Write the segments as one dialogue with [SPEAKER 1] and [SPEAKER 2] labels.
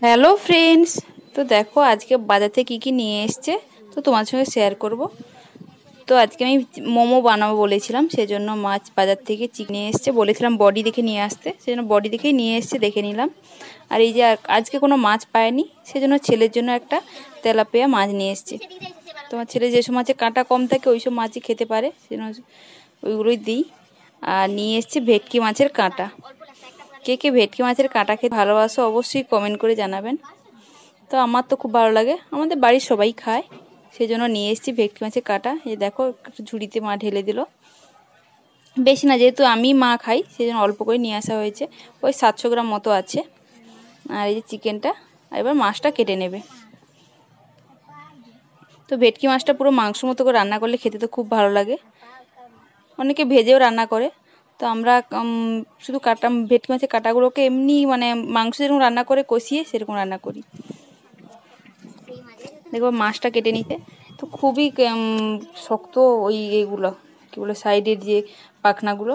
[SPEAKER 1] Hello friends, তো দেখো আজকে বাজার থেকে কী নিয়ে এসছে তো তোমার সঙ্গে শেয়ার করব। তো আজকে আমি মোমো বানাবো বলেছিলাম, সেজন্য মাছ বাজার থেকে চিকেন নিয়ে এসছে, বলেছিলাম বডি দেখে নিয়ে আসতে, সেজন্য বডি দেখেই নিয়ে এসছে, দেখে নিলাম। আর এই যে আজকে কোনো মাছ পায়নি, সেজন্য ছেলের জন্য একটা তেলাপিয়া মাছ নিয়ে এসছে। তোমার ছেলে যেসব মাছে কাঁটা কম থাকে ওইসব মাছই খেতে পারে, সেজন্য ওইগুলোই দিই। আর নিয়ে এসছে ভেটকি মাছের কাঁটা। কে কে ভেটকি মাছের কাঁটা খেতে ভালোবাসো অবশ্যই কমেন্ট করে জানাবেন। তো আমার তো খুব ভালো লাগে, আমাদের বাড়ির সবাই খায়, সেই জন্য নিয়ে এসেছি ভেটকি মাছের কাঁটা। এই দেখো একটু ঝুড়িতে মা ঢেলে দিল, বেশি না, যেহেতু আমি মা খাই সেই জন্য অল্প করে নিয়ে আসা হয়েছে, ওই 700 গ্রাম মতো আছে। আর এই যে চিকেনটা, এবার মাছটা কেটে নেবে। তো ভেটকি মাছটা পুরো মাংস মতো করে রান্না করলে খেতে তো খুব ভালো লাগে, অনেকে ভেজেও রান্না করে। তো আমরা শুধু ভেটকি মাছের কাঁটাগুলোকে এমনি মানে মাংস যেরকম রান্না করে কষিয়ে সেরকম রান্না করি। দেখো মাছটা কেটে নিতে তো খুবই শক্ত, ওই এগুলো কী বলে সাইডের যে পাখনাগুলো,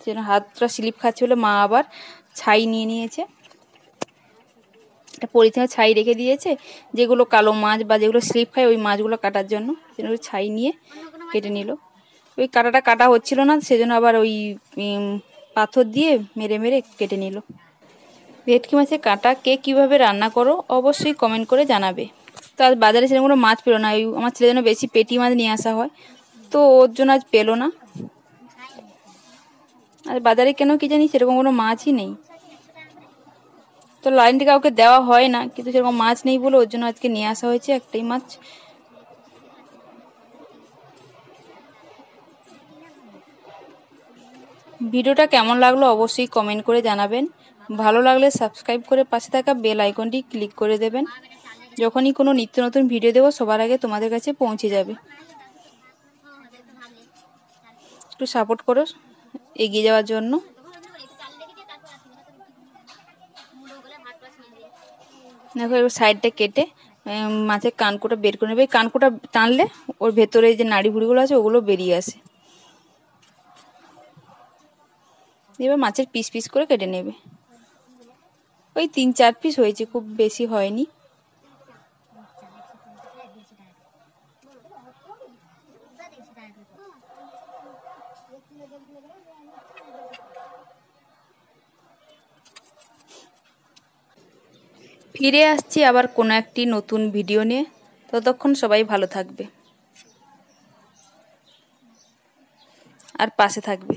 [SPEAKER 1] যেন হাতটা স্লিপ খাচ্ছে বলে মা আবার ছাই নিয়ে নিয়েছে, একটা পলিথিনে ছাই রেখে দিয়েছে, যেগুলো কালো মাছ বা যেগুলো স্লিপ খায় ওই মাছগুলো কাটার জন্য, সেজন্য ছাই নিয়ে কেটে নিল। ওই কাটাটা কাটা হচ্ছিল না, সেজন্য আবার ওই পাথর দিয়ে মেরে মেরে কেটে নিল। ভেটকি মাছের কাঁটা কে কীভাবে রান্না করো অবশ্যই কমেন্ট করে জানাবে। তো আজ বাজারে সেরকম কোনো মাছ পেলো না, ওই আমার ছেলের জন্য বেশি পেটি মাছ নিয়ে আসা হয়, তো ওর জন্য আজ পেলো না। আর বাজারে কেন কি জানি সেরকম কোনো মাছই নেই, তো লাইনটি কাউকে দেওয়া হয় না, কিন্তু সেরকম মাছ নেই বলে ওর জন্য আজকে নিয়ে আসা হয়েছে একটাই মাছ। ভিডিওটা কেমন লাগলো অবশ্যই কমেন্ট করে জানাবেন। ভালো লাগলে সাবস্ক্রাইব করে পাশে থাকা বেল আইকনটি ক্লিক করে দেবেন, যখনই কোনো নিত্য নতুন ভিডিও দেবো সবার আগে তোমাদের কাছে পৌঁছে যাবে। একটু সাপোর্ট করো এগিয়ে যাওয়ার জন্য। দেখো এবার সাইডটা কেটে মাছের কানকোটা বের করে নেবে, কানকোটা টানলে ওর ভেতরে যে নাড়ি ভুড়িগুলো আছে ওগুলো বেরিয়ে আসে। এবার মাছের পিস পিস করে কেটে নেবে, ওই 3-4 পিস হয়েছে, খুব বেশি হয়নি। ফিরে আসছি আবার কোনো একটি নতুন ভিডিও নিয়ে, ততক্ষণ সবাই ভালো থাকবে আর পাশে থাকবে।